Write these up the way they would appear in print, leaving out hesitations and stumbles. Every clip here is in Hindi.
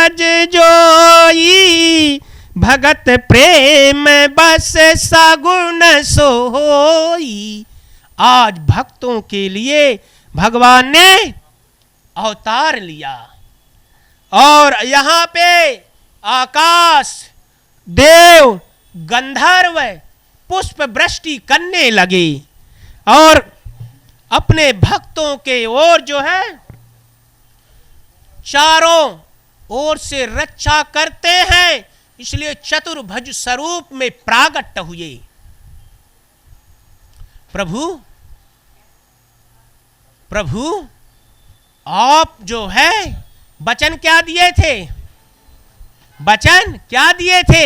भज जोई, भगत प्रेम बस सगुण सोई। आज भक्तों के लिए भगवान ने अवतार लिया और यहाँ पे आकाश, देव, गंधर्व पुष्प वृष्टि करने लगे और अपने भक्तों के ओर जो है चारों ओर से रक्षा करते हैं। इसलिए चतुर्भुज स्वरूप में प्रागट हुए। प्रभु प्रभु आप जो है वचन क्या दिए थे, वचन क्या दिए थे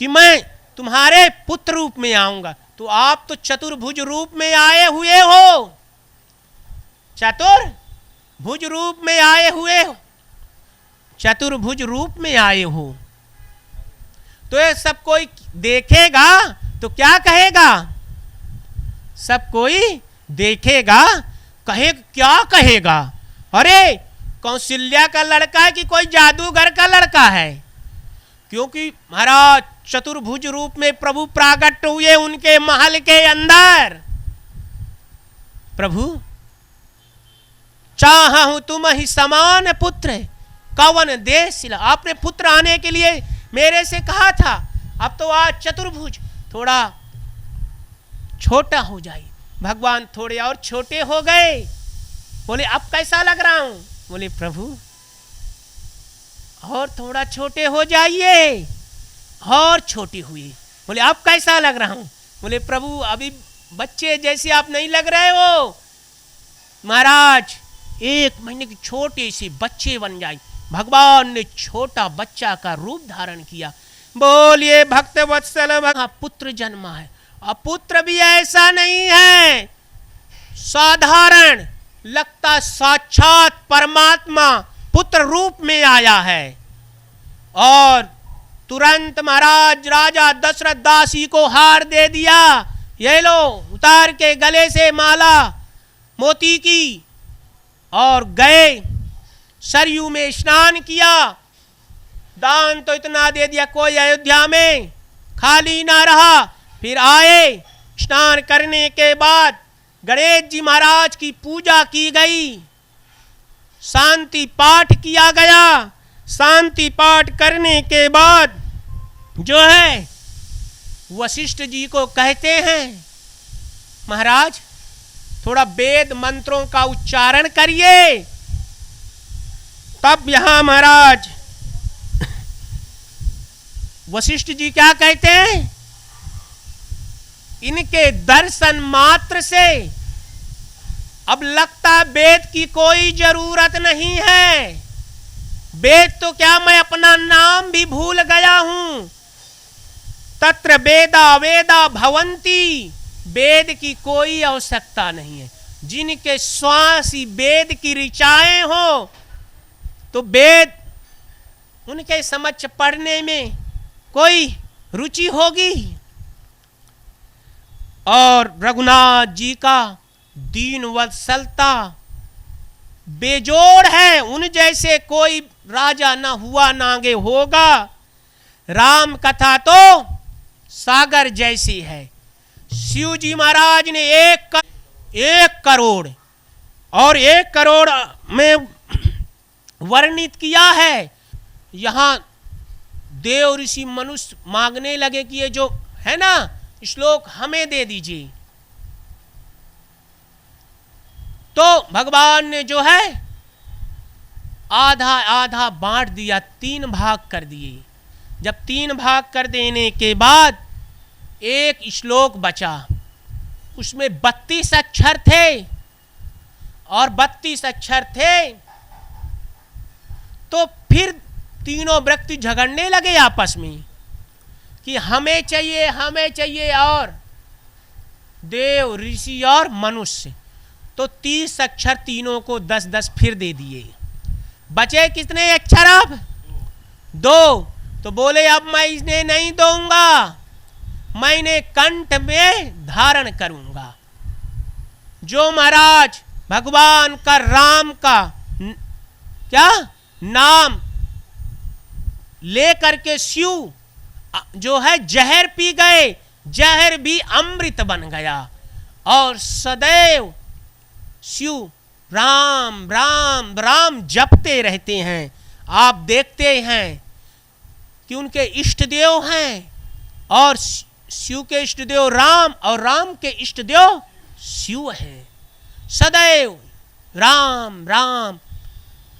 कि मैं तुम्हारे पुत्र रूप में आऊंगा। तो आप तो चतुर्भुज रूप में आए हुए हो, चतुर्भुज रूप में आए हुए हो, चतुर्भुज रूप में आए हो। तो ये सब कोई देखेगा तो क्या कहेगा, सब कोई देखेगा कहे क्या कहेगा, अरे कौशल्या का लड़का है कि कोई जादूगर का लड़का है। क्योंकि महाराज चतुर्भुज रूप में प्रभु प्राकट हुए उनके महल के अंदर। प्रभु चाहूं तुम ही समान पुत्र कवन देश। आपने पुत्र आने के लिए मेरे से कहा था, अब तो आज चतुर्भुज थोड़ा छोटा हो जाए। भगवान थोड़े और छोटे हो गए। बोले अब कैसा लग रहा हूं। बोले प्रभु और थोड़ा छोटे हो जाइए, और छोटे हुए। बोले अब कैसा लग रहा हूं। बोले प्रभु अभी बच्चे जैसे आप नहीं लग रहे हो। महाराज 1 महीने के छोटे से बच्चे बन जाए। भगवान ने छोटा बच्चा का रूप धारण किया। बोलिए भक्त वत्सल पुत्र जन्मा है। अब पुत्र भी ऐसा नहीं है साधारण, लगता साक्षात परमात्मा पुत्र रूप में आया है। और तुरंत महाराज राजा दशरथ दासी को हार दे दिया। ये लो उतार के गले से माला मोती की, और गए सरयू में स्नान किया। दान तो इतना दे दिया कोई अयोध्या में खाली ना रहा। फिर आए, स्नान करने के बाद गणेश जी महाराज की पूजा की गई, शांति पाठ किया गया। शांति पाठ करने के बाद जो है वशिष्ठ जी को कहते हैं महाराज थोड़ा वेद मंत्रों का उच्चारण करिए। तब यहां महाराज वशिष्ठ जी क्या कहते हैं, इनके दर्शन मात्र से अब लगता वेद की कोई जरूरत नहीं है। वेद तो क्या मैं अपना नाम भी भूल गया हूं। तत्र वेदा वेदा भवंती, वेद की कोई आवश्यकता नहीं है। जिनके श्वास ही वेद की ऋचाएं हो तो वेद उनके समक्ष पढ़ने में कोई रुचि होगी। और रघुनाथ जी का दीन वत्सलता बेजोड़ है। उन जैसे कोई राजा ना हुआ ना आगे होगा। राम कथा तो सागर जैसी है। शिव जी महाराज ने 1 करोड़ और 1 करोड़ में वर्णित किया है। यहां देव ऋषि मनुष्य मांगने लगे कि ये जो है ना श्लोक हमें दे दीजिए। तो भगवान ने जो है आधा आधा बांट दिया, 3 भाग कर दिए। जब 3 भाग कर देने के बाद 1 श्लोक बचा, उसमें 32 अक्षर थे और 32 अक्षर थे। तो फिर तीनों व्यक्ति झगड़ने लगे आपस में कि हमें चाहिए और देव ऋषि और मनुष्य। तो 30 अक्षर तीनों को 10-10 फिर दे दिए। बचे कितने अक्षर अब? 2। तो बोले अब मैं इन्हें नहीं दूंगा, मैं इन्हें कंठ में धारण करूंगा। जो महाराज भगवान का राम का क्या नाम ले करके शिव जो है जहर पी गए, जहर भी अमृत बन गया। और सदैव शिव राम राम राम जपते रहते हैं। आप देखते हैं कि उनके इष्ट देव हैं, और शिव के इष्ट देव राम और राम के इष्ट देव शिव हैं। सदैव राम राम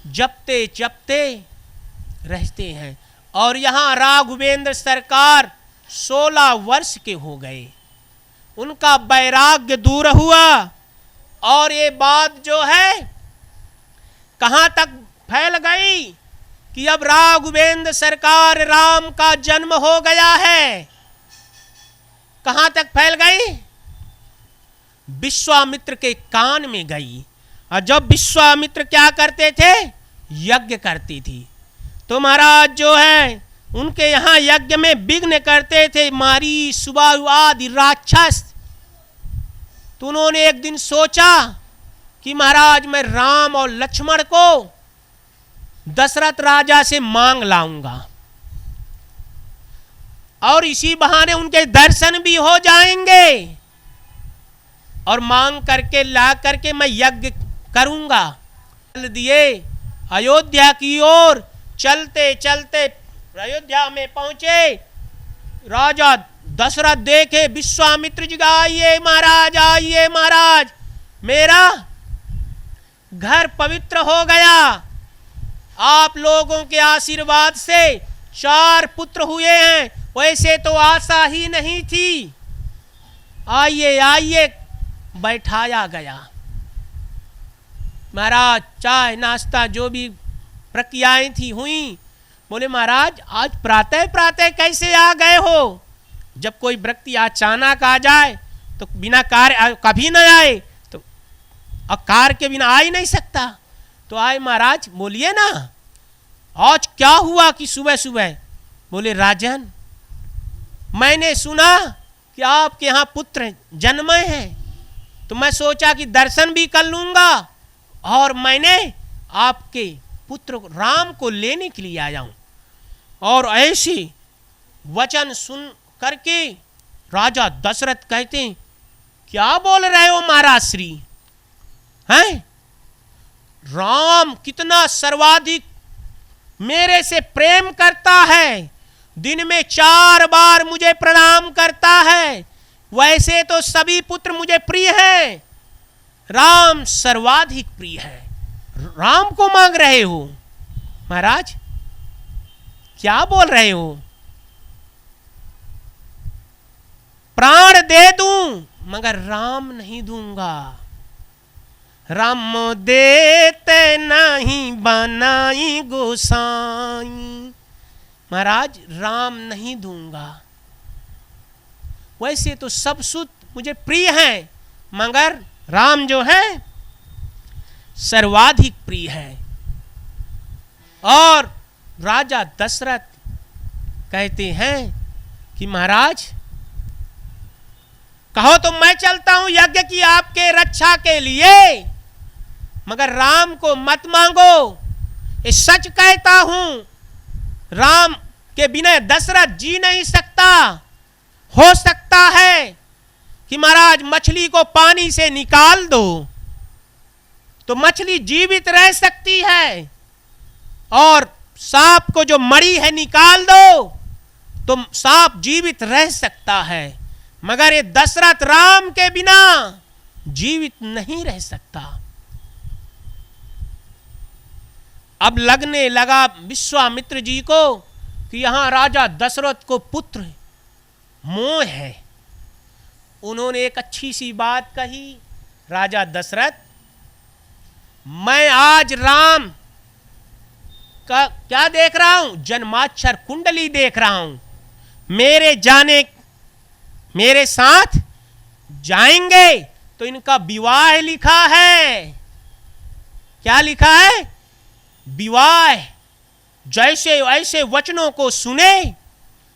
जपते जपते रहते हैं। और यहाँ राघवेंद्र सरकार 16 वर्ष के हो गए, उनका वैराग्य दूर हुआ। और ये बात जो है कहाँ तक फैल गई कि अब राघवेंद्र सरकार राम का जन्म हो गया है। कहाँ तक फैल गई? विश्वामित्र के कान में गई। और जब विश्वामित्र क्या करते थे? यज्ञ करती थी। तो महाराज जो है उनके यहाँ यज्ञ में विघ्न करते थे मारी सुबाहु आदि राक्षस। तो उन्होंने एक दिन सोचा कि महाराज मैं राम और लक्ष्मण को दशरथ राजा से मांग लाऊंगा, और इसी बहाने उनके दर्शन भी हो जाएंगे, और मांग करके ला करके मैं यज्ञ करूंगा। चल दिए अयोध्या की ओर। चलते चलते अयोध्या में पहुंचे। राजा दशरथ देखे विश्वामित्र जी का, आइए महाराज, आइए महाराज, मेरा घर पवित्र हो गया। आप लोगों के आशीर्वाद से 4 पुत्र हुए हैं, वैसे तो आशा ही नहीं थी। आइए आइए, बैठाया गया। महाराज चाय नाश्ता जो भी प्रक्रियाएं थी हुई। बोले महाराज आज प्रातः प्रातः कैसे आ गए हो? जब कोई व्यक्ति अचानक आ जाए तो बिना कार्य कभी न आए, तो कार के बिना आ ही नहीं सकता। तो आए महाराज, बोलिए ना आज क्या हुआ कि सुबह सुबह? बोले राजन, मैंने सुना कि आपके यहाँ पुत्र जन्मे हैं, तो मैं सोचा कि दर्शन भी कर लूंगा, और मैंने आपके पुत्र राम को लेने के लिए आया हूं। और ऐसी वचन सुन करके राजा दशरथ कहते हैं, क्या बोल रहे हो महाराज श्री? हैं? राम कितना सर्वाधिक मेरे से प्रेम करता है, दिन में 4 बार मुझे प्रणाम करता है, वैसे तो सभी पुत्र मुझे प्रिय हैं, राम सर्वाधिक प्रिय है, राम को मांग रहे हो? महाराज क्या बोल रहे हो? प्राण दे दूं मगर राम नहीं दूंगा। राम देते नहीं बनाई गोसाई। महाराज राम नहीं दूंगा, वैसे तो सब सुत मुझे प्रिय हैं, मगर राम जो है सर्वाधिक प्रिय है। और राजा दशरथ कहते हैं कि महाराज कहो तो मैं चलता हूं यज्ञ की आपके रक्षा के लिए, मगर राम को मत मांगो। ये सच कहता हूं, राम के बिना दशरथ जी नहीं सकता। हो सकता है कि महाराज मछली को पानी से निकाल दो तो मछली जीवित रह सकती है, और सांप को जो मरी है निकाल दो तो सांप जीवित रह सकता है, मगर ये दशरथ राम के बिना जीवित नहीं रह सकता। अब लगने लगा विश्वामित्र जी को कि यहां राजा दशरथ को पुत्र मोह है। उन्होंने एक अच्छी सी बात कही, राजा दशरथ, मैं आज राम का क्या देख रहा हूं? जन्माक्षर कुंडली देख रहा हूं। मेरे साथ जाएंगे तो इनका विवाह लिखा है। क्या लिखा है? विवाह। जैसे ऐसे वचनों को सुने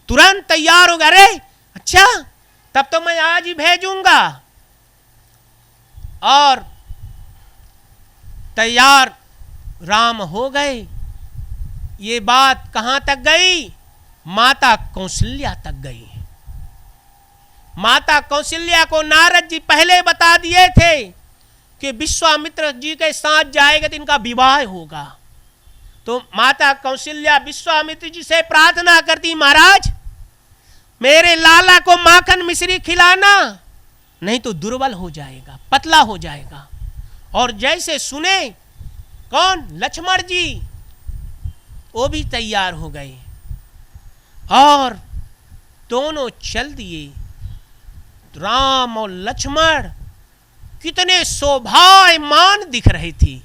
तुरंत तैयार हो गए। अच्छा, तब तो मैं आज ही भेजूंगा। और तैयार राम हो गए। ये बात कहां तक गई? माता कौशल्या तक गई। माता कौशल्या को नारद जी पहले बता दिए थे कि विश्वामित्र जी के साथ जाएगा तो इनका विवाह होगा। तो माता कौशल्या विश्वामित्र जी से प्रार्थना करती, महाराज मेरे लाला को माखन मिश्री खिलाना, नहीं तो दुर्बल हो जाएगा, पतला हो जाएगा। और जैसे सुने कौन? लक्ष्मण जी, वो भी तैयार हो गए और दोनों चल दिए। राम और लक्ष्मण कितने शोभायमान दिख रहे थे।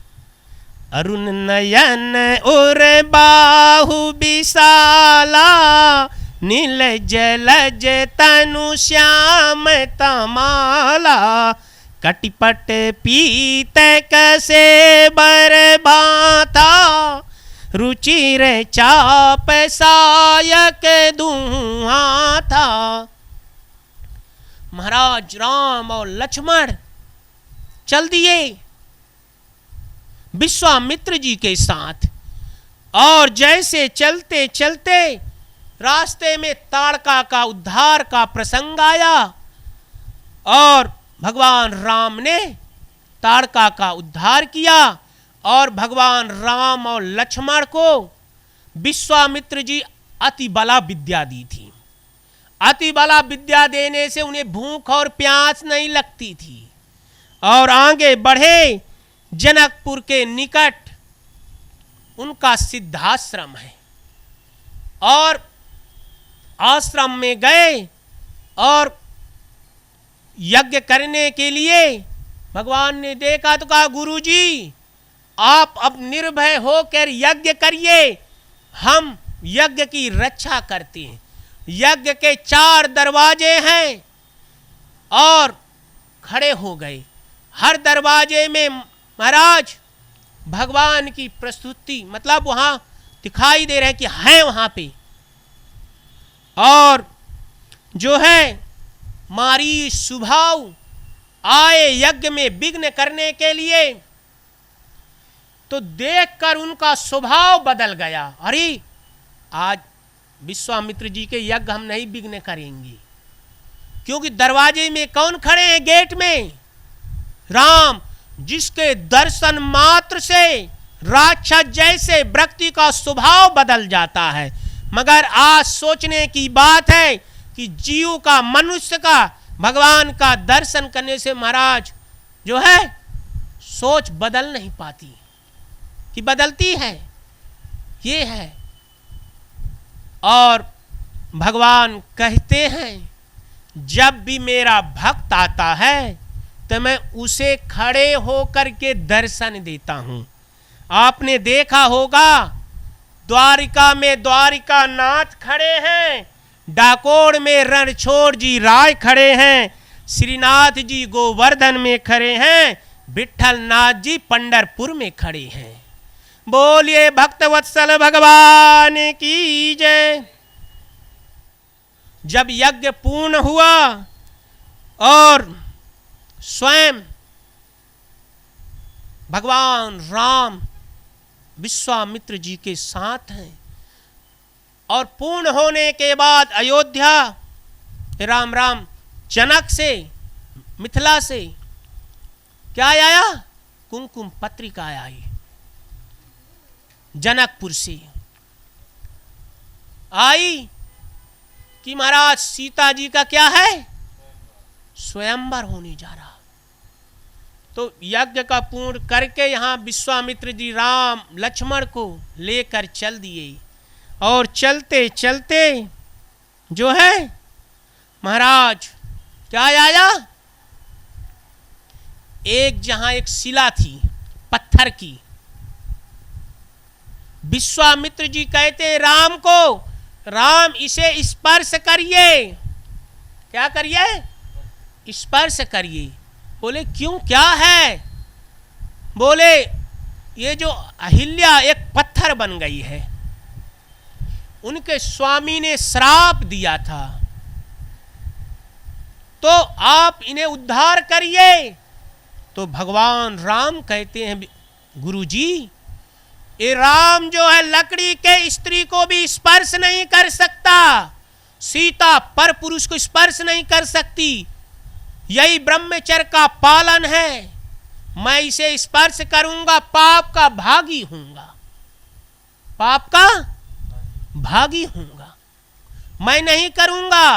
अरुण नयन और बाहु विशाला, नील जलज तनु श्याम तमाला, कटिपट पीत कसे बर भाता, रुचिर चाप सायक दुहा था। महाराज राम और लक्ष्मण चल दिए विश्वामित्र जी के साथ। और जैसे चलते चलते रास्ते में ताड़का का उद्धार का प्रसंग आया और भगवान राम ने ताड़का का उद्धार किया। और भगवान राम और लक्ष्मण को विश्वामित्र जी अति बला विद्या दी थी। अति बला विद्या देने से उन्हें भूख और प्यास नहीं लगती थी। और आगे बढ़े, जनकपुर के निकट उनका सिद्धाश्रम है। और आश्रम में गए और यज्ञ करने के लिए भगवान ने देखा तो कहा, गुरुजी आप अब निर्भय होकर यज्ञ करिए, हम यज्ञ की रक्षा करते हैं। यज्ञ के 4 दरवाजे हैं। और खड़े हो गए। हर दरवाजे में महाराज भगवान की प्रस्तुति, मतलब वहां दिखाई दे रहे हैं कि हैं वहां पे। और जो है मारी सुभाव आए यज्ञ में विघ्न करने के लिए, तो देखकर उनका स्वभाव बदल गया। अरे आज विश्वामित्र जी के यज्ञ हम नहीं विघ्न करेंगे, क्योंकि दरवाजे में कौन खड़े हैं? गेट में राम, जिसके दर्शन मात्र से राक्षस जैसे व्यक्ति का स्वभाव बदल जाता है। मगर आज सोचने की बात है कि जीव का, मनुष्य का भगवान का दर्शन करने से महाराज जो है सोच बदल नहीं पाती, कि बदलती है, ये है। और भगवान कहते हैं जब भी मेरा भक्त आता है तो मैं उसे खड़े होकर के दर्शन देता हूं। आपने देखा होगा द्वारिका में द्वारिका नाथ खड़े हैं, डाकोर में रणछोड़ जी राय खड़े हैं, श्रीनाथ जी गोवर्धन में खड़े हैं, विठल नाथ जी पंढरपुर में खड़े हैं। बोलिए भक्तवत्सल भगवान की जय। जब यज्ञ पूर्ण हुआ और स्वयं भगवान राम विश्वामित्र जी के साथ हैं, और पूर्ण होने के बाद अयोध्या राम राम जनक से, मिथिला से क्या आया? कुमकुम पत्रिका आई। जनकपुर से आई कि महाराज सीता जी का क्या है? स्वयंवर होने जा रहा। तो यज्ञ का पूर्ण करके यहां विश्वामित्र जी राम लक्ष्मण को लेकर चल दिए। और चलते चलते जो है महाराज क्या आया? एक जहां एक शिला थी पत्थर की। विश्वामित्र जी कहते राम को, राम इसे स्पर्श करिए। क्या करिए? स्पर्श करिए। बोले क्यों, क्या है? बोले ये जो अहिल्या एक पत्थर बन गई है, उनके स्वामी ने श्राप दिया था, तो आप इन्हें उद्धार करिए। तो भगवान राम कहते हैं गुरुजी ये राम जो है लकड़ी के स्त्री को भी स्पर्श नहीं कर सकता, सीता पर पुरुष को स्पर्श नहीं कर सकती। यही ब्रह्मचर्य का पालन है। मैं इसे स्पर्श करूंगा पाप का भागी हूंगा, पाप का भागी हूंगा, मैं नहीं करूंगा।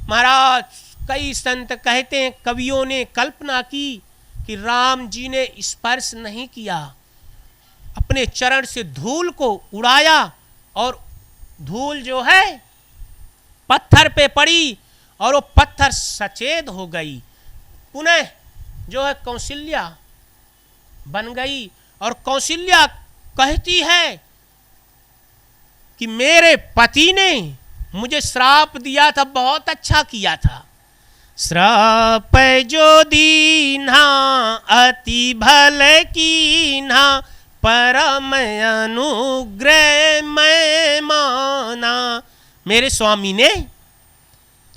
महाराज कई संत कहते हैं, कवियों ने कल्पना की कि राम जी ने स्पर्श नहीं किया, अपने चरण से धूल को उड़ाया और धूल जो है पत्थर पे पड़ी और वो पत्थर सचेद हो गई, पुनः जो है कौशल्या बन गई। और कौशल्या कहती है कि मेरे पति ने मुझे श्राप दिया था, बहुत अच्छा किया था। श्राप जो दीन्हा अति भल कीन्हा, परम अनुग्रह मैं माना। मेरे स्वामी ने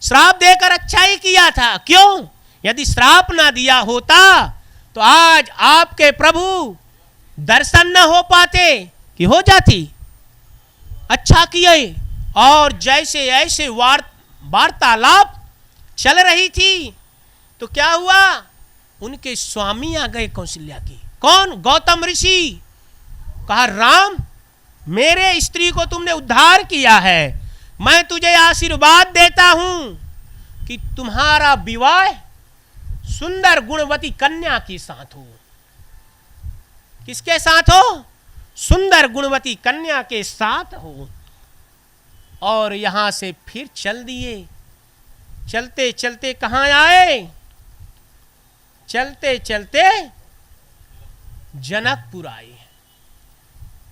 श्राप देकर अच्छा ही किया था। क्यों? यदि श्राप ना दिया होता तो आज आपके प्रभु दर्शन न हो पाते कि हो जाती। अच्छा किए। और जैसे ऐसे वार्तालाप चल रही थी तो क्या हुआ, उनके स्वामी आ गए कौशल्या की। कौन? गौतम ऋषि। कहा राम, मेरे स्त्री को तुमने उद्धार किया है, मैं तुझे आशीर्वाद देता हूं कि तुम्हारा विवाह सुंदर गुणवती कन्या के साथ हो। किसके साथ हो? सुंदर गुणवती कन्या के साथ हो। और यहां से फिर चल दिए। चलते चलते कहां आए? चलते चलते जनकपुर आए।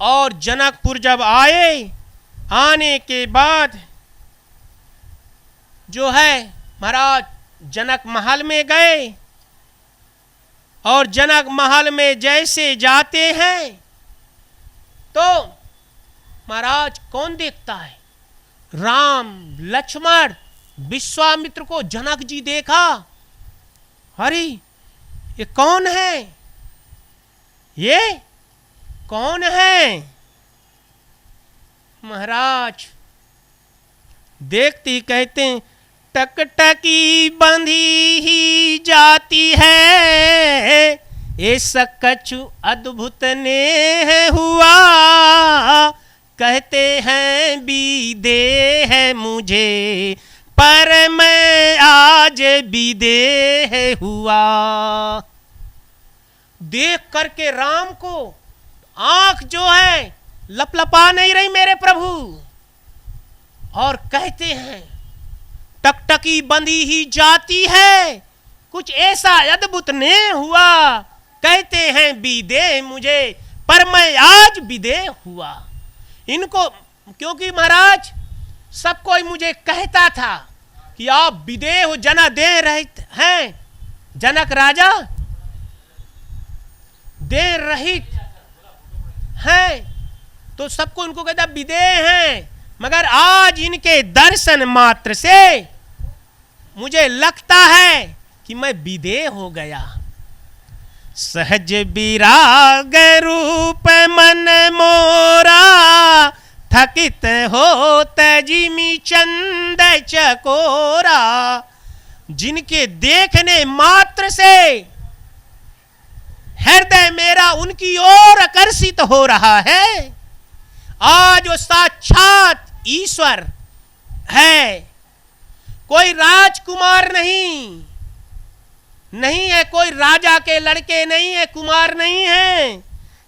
और जनकपुर जब आए, आने के बाद जो है महाराज जनक महल में गए। और जनक महल में जैसे जाते हैं तो महाराज कौन देखता है? राम लक्ष्मण विश्वामित्र को जनक जी देखा। अरे ये कौन है? ये कौन है? महाराज देखती कहते हैं, टकटकी बंधी ही जाती है, ऐसा कछु अद्भुत ने हुआ, कहते हैं बीदे है मुझे, पर मैं आज बीदे हुआ। देख करके राम को आंख जो है लपलपा नहीं रही मेरे प्रभु। और कहते हैं टकटकी बंधी ही जाती है, कुछ ऐसा अद्भुत ने हुआ, कहते हैं बीदे मुझे, पर मैं आज बीदे हुआ। इनको क्योंकि महाराज सब कोई मुझे कहता था कि आप विदेह हो, जना दे रहे हैं, जनक राजा दे रहित हैं, तो सबको इनको कहता विदेह हैं। मगर आज इनके दर्शन मात्र से मुझे लगता है कि मैं विदेह हो गया। सहज विराग रूप मन मोरा, थकित हो तजिमी चंद चकोरा। जिनके देखने मात्र से हृदय मेरा उनकी ओर आकर्षित हो रहा है। आज वो साक्षात ईश्वर है, कोई राजकुमार नहीं है, कोई राजा के लड़के नहीं है, कुमार नहीं है,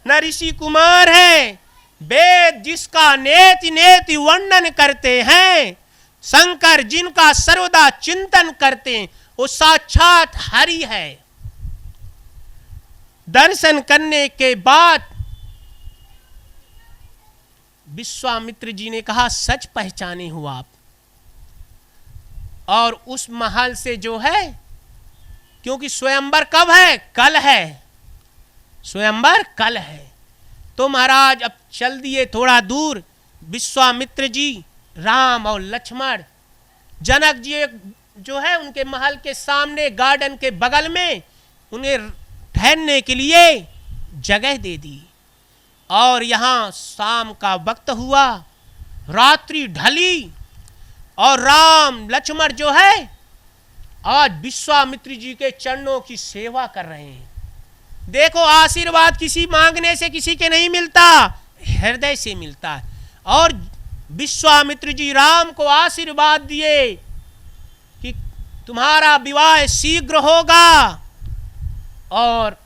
न ऋषि कुमार है। वेद जिसका नेति नेति वर्णन करते हैं, शंकर जिनका सर्वदा चिंतन करते हैं, वो साक्षात हरि है। दर्शन करने के बाद विश्वामित्र जी ने कहा सच पहचाने हो आप। और उस महल से जो है, क्योंकि स्वयंवर कब है? कल है। स्वयंवर कल है। तो महाराज अब चल दिए थोड़ा दूर। विश्वामित्र जी, राम और लक्ष्मण, जनक जी जो है उनके महल के सामने गार्डन के बगल में उन्हें ठहरने के लिए जगह दे दी। और यहाँ शाम का वक्त हुआ, रात्रि ढली और राम लक्ष्मण जो है आज विश्वामित्र जी के चरणों की सेवा कर रहे हैं। देखो, आशीर्वाद किसी मांगने से किसी के नहीं मिलता, हृदय से मिलता है। और विश्वामित्र जी राम को आशीर्वाद दिए कि तुम्हारा विवाह शीघ्र होगा। और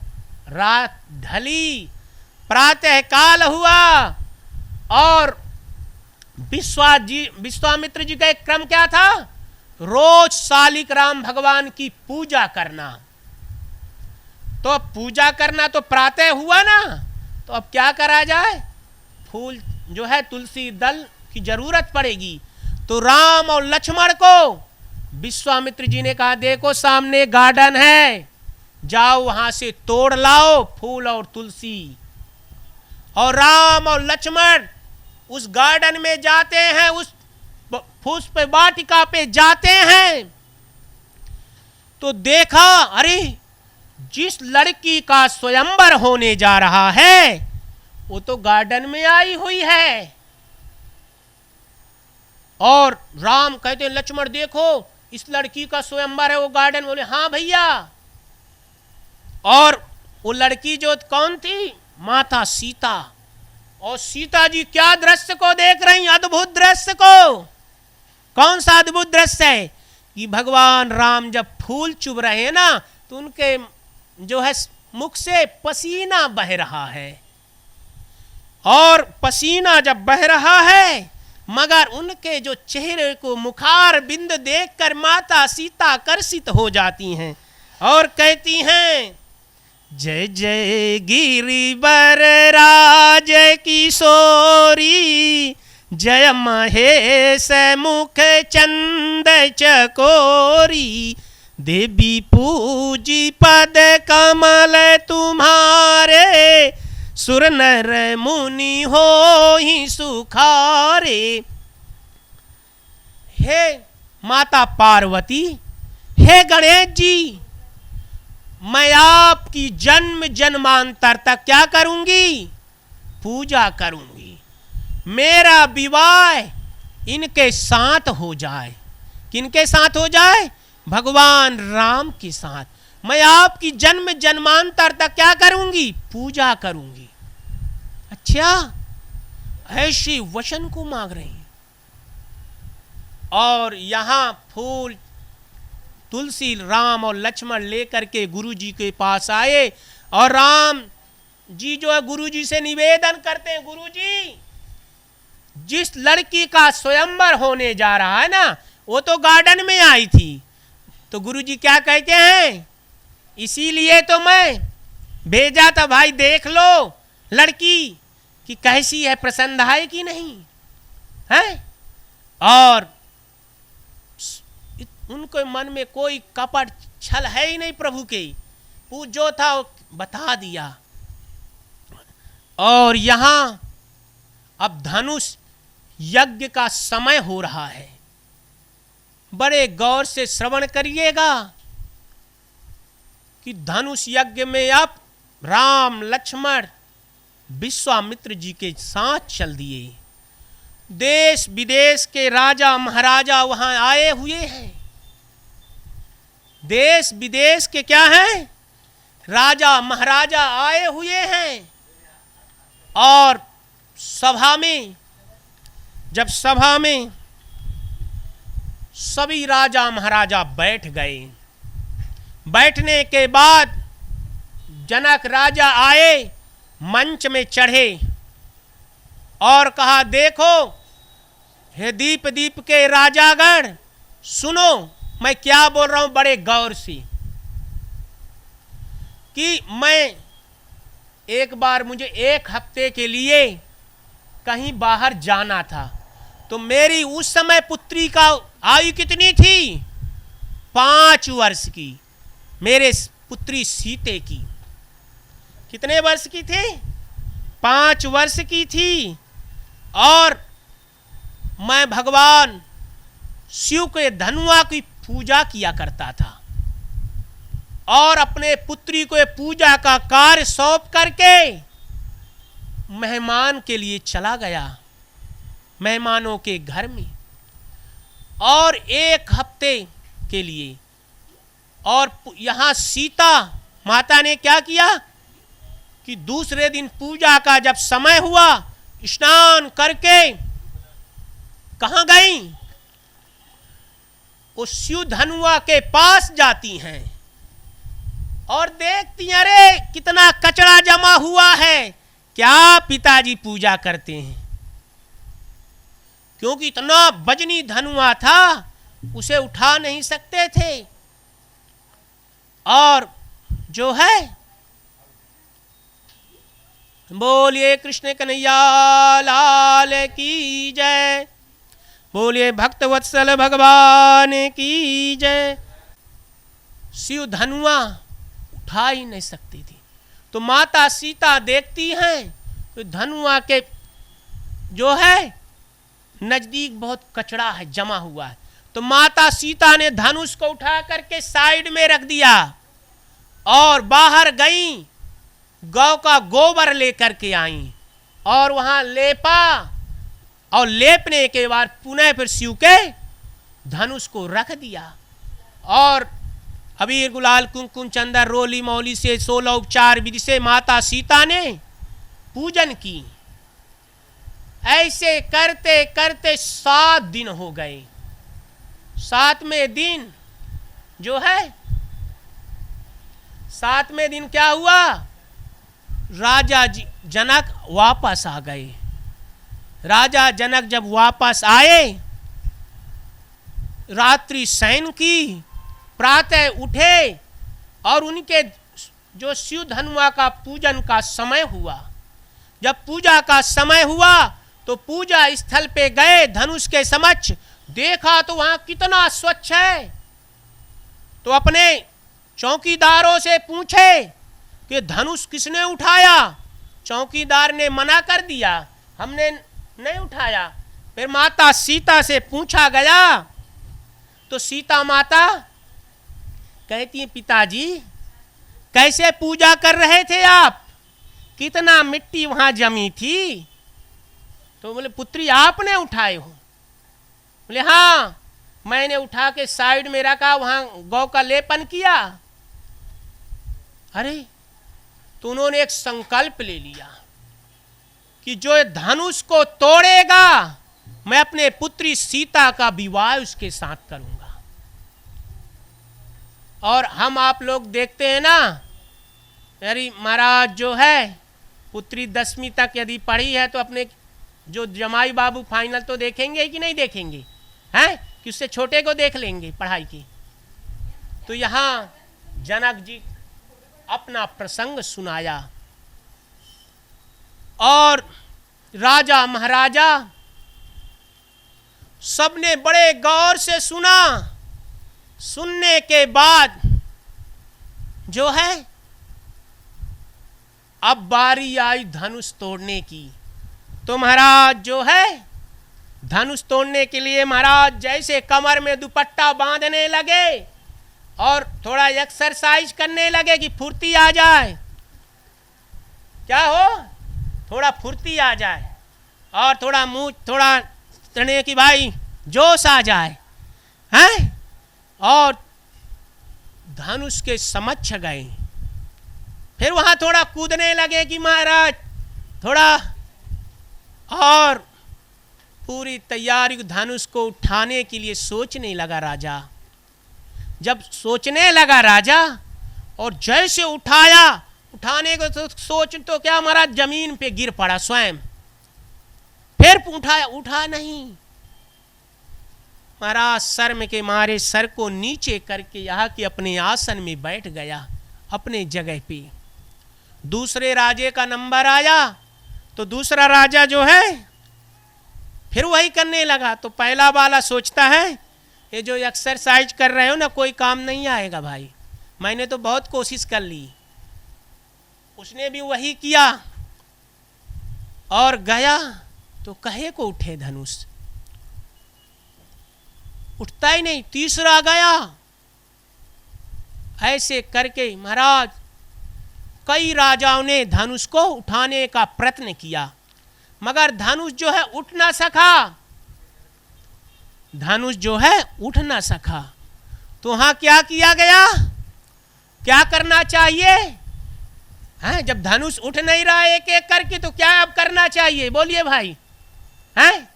रात ढली, प्रातः काल हुआ और विश्वामित्र जी का एक क्रम क्या था? रोज शालिक राम भगवान की पूजा करना। तो अब पूजा करना तो प्रातः हुआ ना, तो अब क्या करा जाए? फूल जो है तुलसी दल की जरूरत पड़ेगी। तो राम और लक्ष्मण को विश्वामित्र जी ने कहा, देखो सामने गार्डन है, जाओ वहां से तोड़ लाओ फूल और तुलसी। और राम और लक्ष्मण उस गार्डन में जाते हैं, उस पुष्प वाटिका पे जाते हैं। तो देखा, अरे जिस लड़की का स्वयंवर होने जा रहा है वो तो गार्डन में आई हुई है। और राम कहते हैं, लक्ष्मण देखो इस लड़की का स्वयंवर है, वो गार्डन। बोले हाँ भैया। और वो लड़की जो कौन थी? माता सीता। और सीता जी क्या दृश्य को देख रही? अद्भुत दृश्य को। कौन सा अद्भुत दृश्य है? कि भगवान राम जब फूल चुभ रहे हैं ना, तो उनके जो है मुख से पसीना बह रहा है। और पसीना जब बह रहा है, मगर उनके जो चेहरे को मुखार बिंद देखकर माता सीता आकर्षित हो जाती हैं और कहती हैं, जय जय गिरिवर राज किशोरी, जय महेश मुख चंद चकोरी, देवी पूजी पद कमल तुम्हारे, सुर नर मुनि हो ही सुखारे। हे माता पार्वती, हे गणेश जी, मैं आपकी जन्म जन्मांतर तक क्या करूंगी? पूजा करूंगी। मेरा विवाह इनके साथ हो जाए। किनके साथ हो जाए? भगवान राम के साथ। मैं आपकी जन्म जन्मांतर तक क्या करूंगी? पूजा करूंगी। अच्छा, ऐसे वचन को मांग रहे हैं। और यहां फूल तुलसी राम और लक्ष्मण लेकर के गुरु जी के पास आए। और राम जी जो है गुरु जी से निवेदन करते हैं, गुरु जी जिस लड़की का स्वयंवर होने जा रहा है ना, वो तो गार्डन में आई थी। तो गुरु जी क्या कहते हैं? इसीलिए तो मैं भेजा था, भाई देख लो लड़की कि कैसी है, पसंद है कि नहीं है। और उनके मन में कोई कपट छल है ही नहीं प्रभु के। वो जो था वो बता दिया। और यहां अब धनुष यज्ञ का समय हो रहा है। बड़े गौर से श्रवण करिएगा कि धनुष यज्ञ में अब राम लक्ष्मण विश्वामित्र जी के साथ चल दिए। देश विदेश के राजा महाराजा वहां आए हुए हैं। देश विदेश के क्या हैं? राजा महाराजा आए हुए हैं। और सभा में, जब सभा में सभी राजा महाराजा बैठ गए, बैठने के बाद जनक राजा आए, मंच में चढ़े और कहा, देखो हे दीप दीप के राजागण, सुनो मैं क्या बोल रहा हूं बड़े गौर से। कि मैं एक बार, मुझे 1 हफ्ते के लिए कहीं बाहर जाना था। तो मेरी उस समय पुत्री का आयु कितनी थी? 5 वर्ष की। मेरे पुत्री सीते की कितने वर्ष की थी? 5 वर्ष की थी। और मैं भगवान शिव के धनुआ की पूजा किया करता था। और अपने पुत्री को पूजा का कार्य सौंप करके मेहमान के लिए चला गया, मेहमानों के घर में, और 1 हफ्ते के लिए। और यहाँ सीता माता ने क्या किया कि दूसरे दिन पूजा का जब समय हुआ, स्नान करके कहाँ गई? उस शिव धनुआ के पास जाती हैं और देखती हैं, अरे कितना कचरा जमा हुआ है। क्या पिताजी पूजा करते हैं? क्योंकि इतना वजनी धनुआ था, उसे उठा नहीं सकते थे। और जो है, बोलिए कृष्ण कन्हैया लाल की जय, बोलिए भक्त वत्सल भगवान की जय। शिव धनुआ उठा ही नहीं सकती थी। तो माता सीता देखती हैं तो धनुआ के जो है नजदीक बहुत कचरा है, जमा हुआ है। तो माता सीता ने धनुष को उठा करके साइड में रख दिया और बाहर गई, गौ का गोबर लेकर के आई और वहां लेपा, और लेपने के बाद पुनः फिर शिव के धनुष को रख दिया और अबीर गुलाल कुंकुम चंदन रोली मौली से 16 उपचार विधि से माता सीता ने पूजन की। ऐसे करते करते 7 दिन हो गए। 7वें दिन जो है, 7वें दिन क्या हुआ? राजा जनक वापस आ गए। राजा जनक जब वापस आए, रात्रि शयन की, प्रातः उठे और उनके जो शिव धनुआ का पूजन का समय हुआ। जब पूजा का समय हुआ तो पूजा स्थल पे गए, धनुष के समक्ष देखा तो वहां कितना स्वच्छ है। तो अपने चौकीदारों से पूछे कि धनुष किसने उठाया? चौकीदार ने मना कर दिया, हमने नहीं उठाया। फिर माता सीता से पूछा गया तो सीता माता कहती है, पिताजी कैसे पूजा कर रहे थे आप? कितना मिट्टी वहां जमी थी? तो बोले, पुत्री आपने उठाए हो? बोले, हाँ मैंने उठा के साइड में रखा, वहां गौ का लेपन किया। अरे, तो उन्होंने एक संकल्प ले लिया कि जो धनुष को तोड़ेगा मैं अपने पुत्री सीता का विवाह उसके साथ करूंगा। और हम आप लोग देखते हैं ना, अरे महाराज जो है पुत्री 10वीं तक यदि पढ़ी है तो अपने जो जमाई बाबू फाइनल तो देखेंगे कि नहीं देखेंगे, हैं कि उससे छोटे को देख लेंगे पढ़ाई की। तो यहाँ जनक जी अपना प्रसंग सुनाया और राजा महाराजा सबने बड़े गौर से सुना। सुनने के बाद जो है अब बारी आई धनुष तोड़ने की। तो महाराज जो है धनुष तोड़ने के लिए महाराज जैसे कमर में दुपट्टा बांधने लगे और थोड़ा एक्सरसाइज करने लगे कि फुर्ती आ जाए। क्या हो? थोड़ा फुर्ती आ जाए और थोड़ा मुंह थोड़ा तने की भाई जोश आ जाए, हैं? और धनुष के समक्ष गए। फिर वहां थोड़ा कूदने लगे कि महाराज थोड़ा, और पूरी तैयारी धनुष को उठाने के लिए सोचने लगा राजा। जब सोचने लगा राजा और जैसे उठाया, उठाने को तो सोच तो क्या महाराज जमीन पे गिर पड़ा स्वयं। फिर उठाया, उठा नहीं। महाराज शर्म के मारे सर को नीचे करके यहाँ के अपने आसन में बैठ गया अपने जगह पे। दूसरे राजे का नंबर आया तो दूसरा राजा जो है फिर वही करने लगा। तो पहला वाला सोचता है ये जो एक्सरसाइज कर रहे हो ना कोई काम नहीं आएगा भाई, मैंने तो बहुत कोशिश कर ली। उसने भी वही किया और गया तो कहे को उठे धनुष, उठता ही नहीं। तीसरा गया, ऐसे करके महाराज कई राजाओं ने धनुष को उठाने का प्रयत्न किया, मगर धनुष जो है उठ ना सका। धनुष जो है उठ ना सका। तो वहां क्या किया गया, क्या करना चाहिए है? जब धनुष उठ नहीं रहा एक एक करके, तो क्या अब करना चाहिए, बोलिए भाई हैं?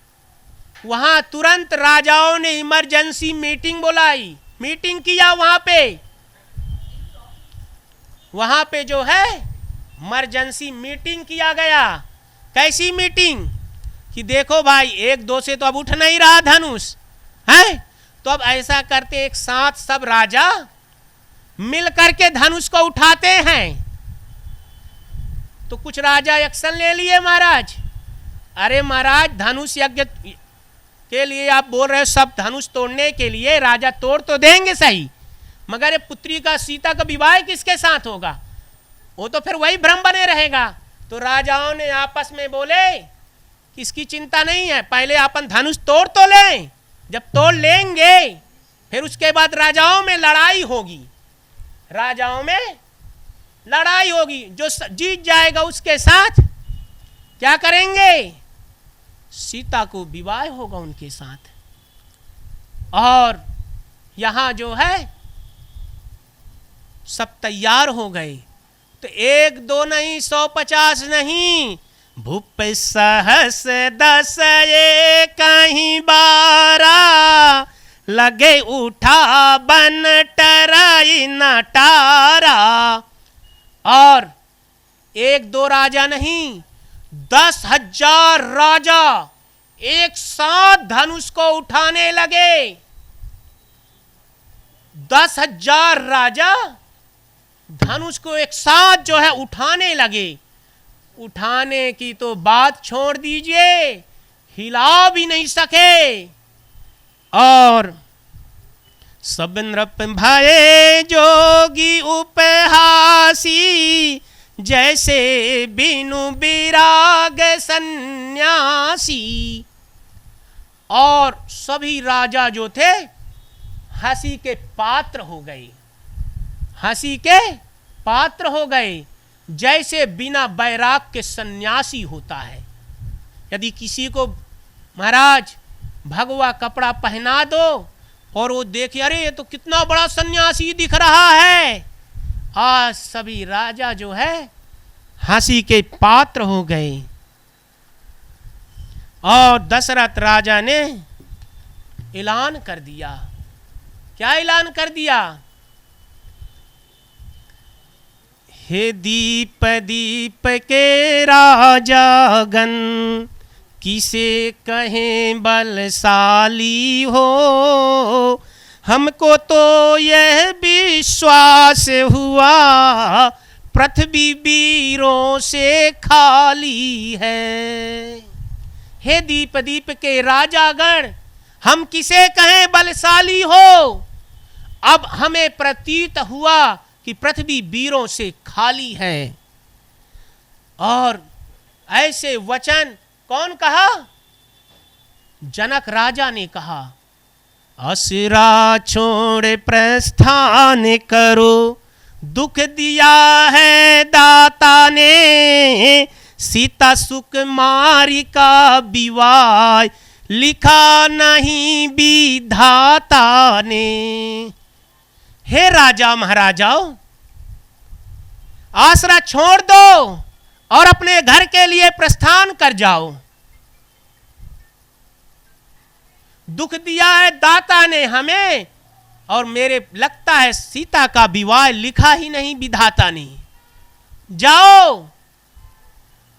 वहां तुरंत राजाओं ने इमरजेंसी मीटिंग बुलाई, मीटिंग किया वहां पे जो है इमरजेंसी मीटिंग किया गया। कैसी मीटिंग कि देखो भाई, एक दो से तो अब उठ नहीं रहा धनुष है, तो अब ऐसा करते एक साथ सब राजा मिल करके धनुष को उठाते हैं। तो कुछ राजा एक्शन ले लिए महाराज। अरे महाराज, धनुष यज्ञ के लिए आप बोल रहे हो, सब धनुष तोड़ने के लिए राजा तोड़ तो देंगे सही, मगर ये पुत्री का, सीता का विवाह किसके साथ होगा? वो तो फिर वही भ्रम बने रहेगा। तो राजाओं ने आपस में बोले कि इसकी चिंता नहीं है, पहले अपन धनुष तोड़ तो लें, जब तोड़ लेंगे फिर उसके बाद राजाओं में लड़ाई होगी। राजाओं में लड़ाई होगी, जो जीत जाएगा उसके साथ क्या करेंगे? सीता को विवाह होगा उनके साथ। और यहां जो है सब तैयार हो गए। तो एक दो नहीं, 150 नहीं, भूप सहस 10 कहीं 12, लगे उठा बन टराई नटारा। और एक दो राजा नहीं, 10,000 राजा एक साथ धनुष को उठाने लगे। 10,000 राजा धनुष को एक साथ जो है उठाने लगे। उठाने की तो बात छोड़ दीजिए, हिला भी नहीं सके। और सब नृप भये जोगी उपहासी, जैसे बिनु विराग सन्यासी। और सभी राजा जो थे हंसी के पात्र हो गए, हंसी के पात्र हो गए, जैसे बिना बैराग के सन्यासी होता है। यदि किसी को महाराज भगवा कपड़ा पहना दो और वो देखे, अरे ये तो कितना बड़ा सन्यासी दिख रहा है, आज सभी राजा जो है हंसी के पात्र हो गए। और दशरथ राजा ने ऐलान कर दिया। क्या ऐलान कर दिया? हे दीप दीप के राजागण, किसे कहें बलशाली हो, हमको तो यह विश्वास हुआ पृथ्वी वीरों से खाली है। हे दीप दीप के राजागण, हम किसे कहें बलशाली हो, अब हमें प्रतीत हुआ कि पृथ्वी वीरों से खाली है। और ऐसे वचन कौन कहा? जनक राजा ने कहा, असुरा छोड़ प्रस्थान करो, दुख दिया है दाता ने, सीता सुकुमारी का विवाह लिखा नहीं विधाता ने। हे राजा महाराजाओं, आसरा छोड़ दो और अपने घर के लिए प्रस्थान कर जाओ। दुख दिया है दाता ने हमें, और मेरे लगता है सीता का विवाह लिखा ही नहीं विधाता ने। जाओ।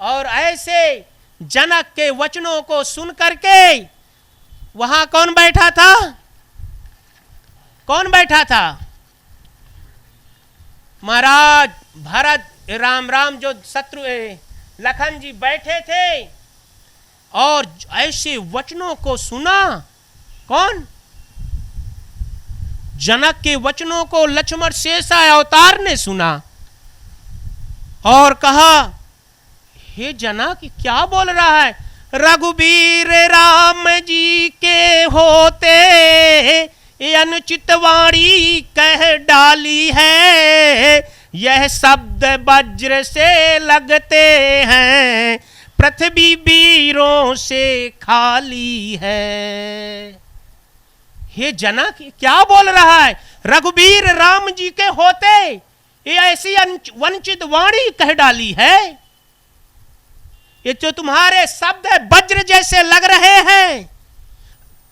और ऐसे जनक के वचनों को सुन करके वहां कौन बैठा था? कौन बैठा था? महाराज भरत राम जो शत्रु लखन जी बैठे थे, और ऐसे वचनों को सुना। कौन? जनक के वचनों को लक्ष्मण शेषा अवतार ने सुना और कहा, हे जनक क्या बोल रहा है? रघुबीर राम जी के होते ये अनुचित वाणी कह डाली है, यह शब्द वज्र से लगते हैं, पृथ्वी वीरों से खाली है। हे जनक क्या बोल रहा है? रघुवीर राम जी के होते ये ऐसी वंचित वाणी कह डाली है। ये जो तुम्हारे शब्द वज्र जैसे लग रहे हैं,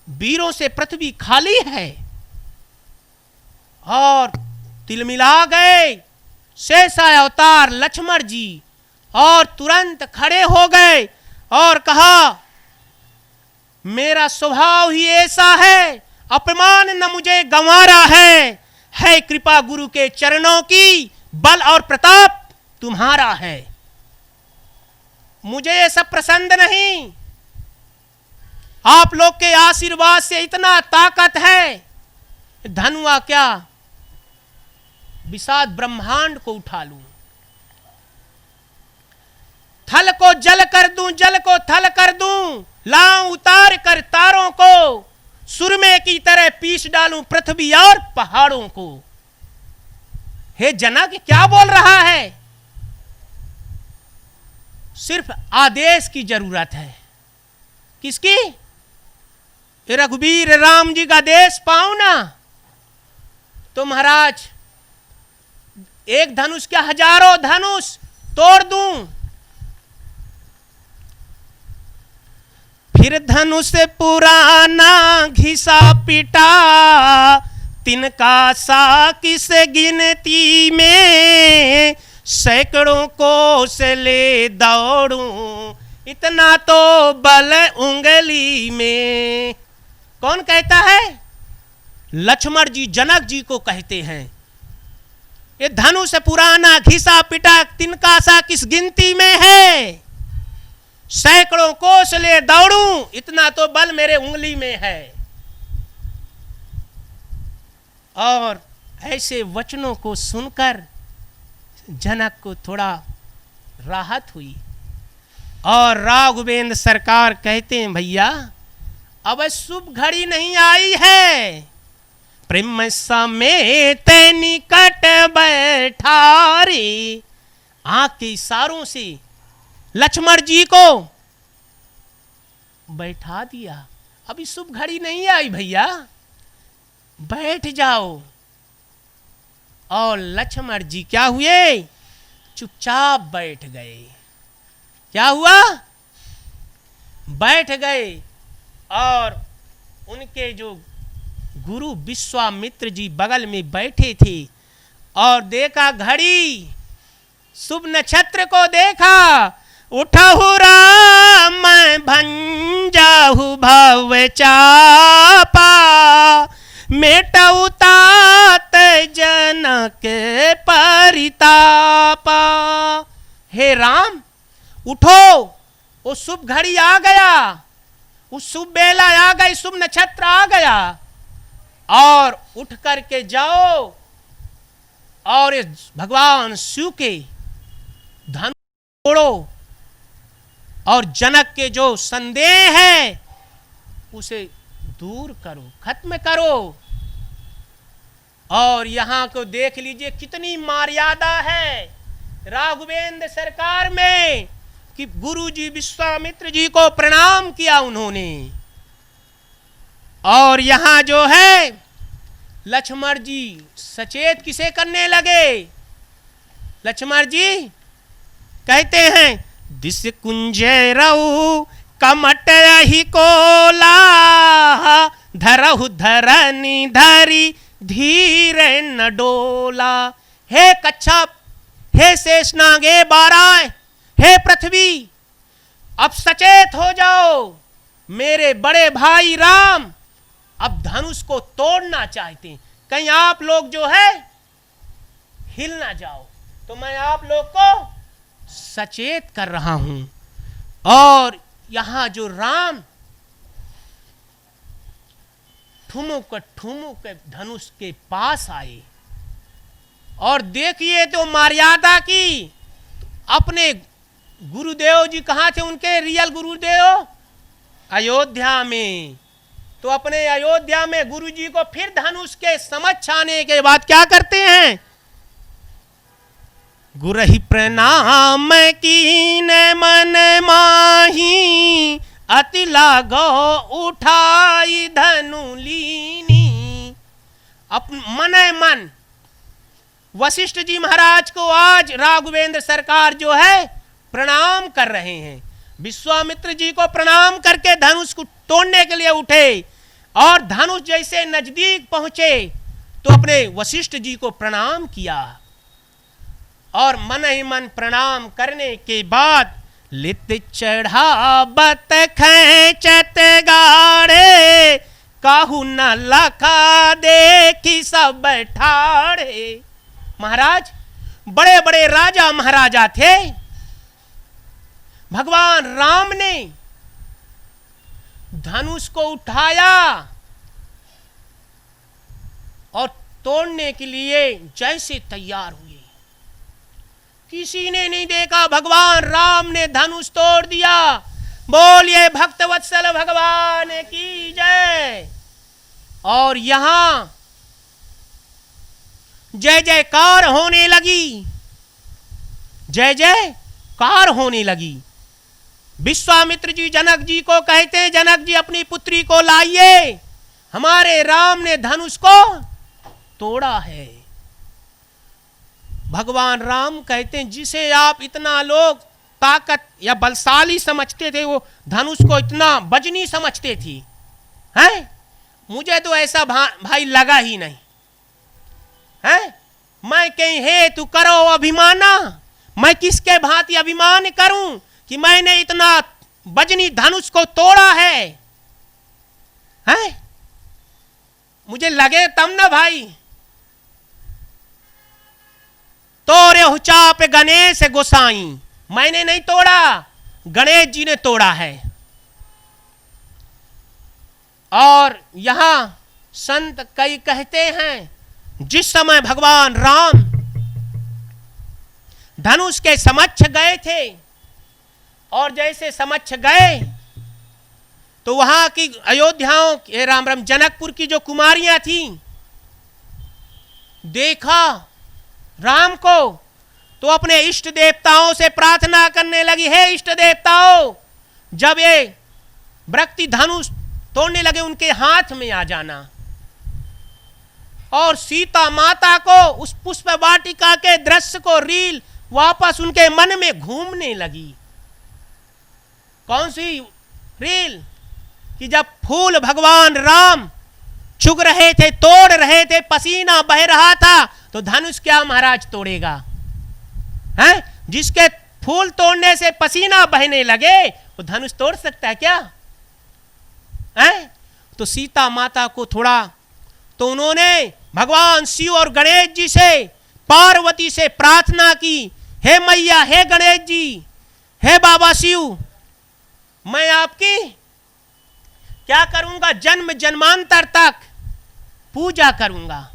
वीरों से पृथ्वी खाली है। और तिलमिला गए शेषा अवतार लक्ष्मण जी और तुरंत खड़े हो गए और कहा, मेरा स्वभाव ही ऐसा है, अपमान न मुझे गंवारा है कृपा गुरु के चरणों की, बल और प्रताप तुम्हारा है। मुझे ये सब पसंद नहीं। आप लोग के आशीर्वाद से इतना ताकत है, धनुआ क्या विशाल ब्रह्मांड को उठा लूं, थल को जल कर दूं, जल को थल कर दूं, लाऊं उतार कर तारों को, सुरमे की तरह पीस डालूं पृथ्वी और पहाड़ों को। हे जनक क्या बोल रहा है? सिर्फ आदेश की जरूरत है। किसकी? रघुवीर राम जी का आदेश पाऊं ना तो महाराज एक धनुष के हजारों धनुष तोड़ दूं। फिर धनुष पुराना घिसा पिटा, तिनका सा किस गिनती में, सैकड़ों कोस ले दौड़ूं, इतना तो बल उंगली में। कौन कहता है? लक्ष्मण जी जनक जी को कहते हैं, ये धनुष पुराना घिसा पिटा, तिनका सा किस गिनती में है, सैकड़ों कोस ले दौड़ूं, इतना तो बल मेरे उंगली में है। और ऐसे वचनों को सुनकर जनक को थोड़ा राहत हुई। और राघवेंद्र सरकार कहते हैं, भैया अब शुभ घड़ी नहीं आई है, प्रेम समेत निकट बैठा रे। आंख के इशारों से लक्ष्मण जी को बैठा दिया। अभी शुभ घड़ी नहीं आई भैया, बैठ जाओ। और लक्ष्मण जी क्या हुए? चुपचाप बैठ गए। क्या हुआ? बैठ गए। और उनके जो गुरु विश्वामित्र जी बगल में बैठे थे और देखा घड़ी, शुभ नक्षत्र को देखा, उठहु राम भंजाहु भव चापा, मेटऊ तात जनक परितापा। हे राम उठो, वो शुभ घड़ी आ गया, उस शुभ बेला आ गई, शुभ नक्षत्र आ गया। और उठ करके जाओ और इस भगवान शिव के धन तोड़ो और जनक के जो संदेह है उसे दूर करो, खत्म करो। और यहां को देख लीजिए कितनी मर्यादा है राघवेंद्र सरकार में कि गुरु जी विश्वामित्र जी को प्रणाम किया उन्होंने। और यहां जो है लक्ष्मण जी सचेत किसे करने लगे? लक्ष्मण जी कहते हैं, दिस कुंजरऊ कमट ही कोला, धरहु धरनी धरी धीरे न डोला। हे कच्छप, हे शेषनाग, हे बाराय, हे पृथ्वी, अब सचेत हो जाओ। मेरे बड़े भाई राम अब धनुष को तोड़ना चाहते हैं। कहीं आप लोग जो है हिल ना जाओ, तो मैं आप लोग को सचेत कर रहा हूं। और यहां जो राम ठुमुक ठुमुक धनुष के पास आए और देखिए तो मर्यादा की। अपने गुरुदेव जी कहां थे? उनके रियल गुरुदेव अयोध्या में। तो अपने अयोध्या में गुरु जी को फिर धनुष के समक्ष आने के बाद क्या करते हैं? गुरहि प्रणाम कीन मन माही, अति लागो उठाई धनु लीनी। मन मन वशिष्ठ जी महाराज को आज राघवेंद्र सरकार जो है प्रणाम कर रहे हैं। विश्वामित्र जी को प्रणाम करके धनुष को तोड़ने के लिए उठे और धनुष जैसे नजदीक पहुंचे तो अपने वशिष्ठ जी को प्रणाम किया और मन ही मन प्रणाम करने के बाद लित चढ़ावत खेचत गाड़े, काहू न लखा देखी सब ठाड़े। महाराज बड़े बड़े राजा महाराजा थे, भगवान राम ने धनुष को उठाया और तोड़ने के लिए जैसे तैयार हुए, किसी ने नहीं देखा, भगवान राम ने धनुष तोड़ दिया। बोलिए भक्तवत्सल भगवान की जय। और यहां जय जयकार होने लगी, जय जयकार होने लगी। विश्वामित्र जी जनक जी को कहते हैं, जनक जी अपनी पुत्री को लाइए, हमारे राम ने धनुष को तोड़ा है। भगवान राम कहते हैं, जिसे आप इतना लोग ताकत या बलशाली समझते थे, वो धनुष को इतना वजनी समझते थी, हैं? मुझे तो ऐसा भाई लगा ही नहीं है। मैं कहीं हे तू करो अभिमाना, मैं किसके भांति अभिमान करूं कि मैंने इतना वजनी धनुष को तोड़ा है, हैं? मुझे लगे तब ना भाई। तोरे हुचाप गणेश गोसाई, मैंने नहीं तोड़ा, गणेश जी ने तोड़ा है। और यहां संत कई कहते हैं, जिस समय भगवान राम धनुष के समक्ष गए थे और जैसे समक्ष गए तो वहां की अयोध्याओं के राम जनकपुर की जो कुमारियां थी, देखा राम को तो अपने इष्ट देवताओं से प्रार्थना करने लगी, हे इष्ट देवताओं, जब ये व्यक्ति धनुष तोड़ने लगे उनके हाथ में आ जाना। और सीता माता को उस पुष्प वाटिका के दृश्य को रील वापस उनके मन में घूमने लगी। कौन सी रील? कि जब फूल भगवान राम चुग रहे थे, तोड़ रहे थे, पसीना बह रहा था, तो धनुष क्या महाराज तोड़ेगा? हैं? जिसके फूल तोड़ने से पसीना बहने लगे वो धनुष तोड़ सकता है क्या? हैं? तो सीता माता को थोड़ा, तो उन्होंने भगवान शिव और गणेश जी से, पार्वती से प्रार्थना की, हे मैया, हे गणेश जी, हे बाबा शिव, मैं आपकी क्या करूंगा? जन्म जन्मांतर तक पूजा करूंगा।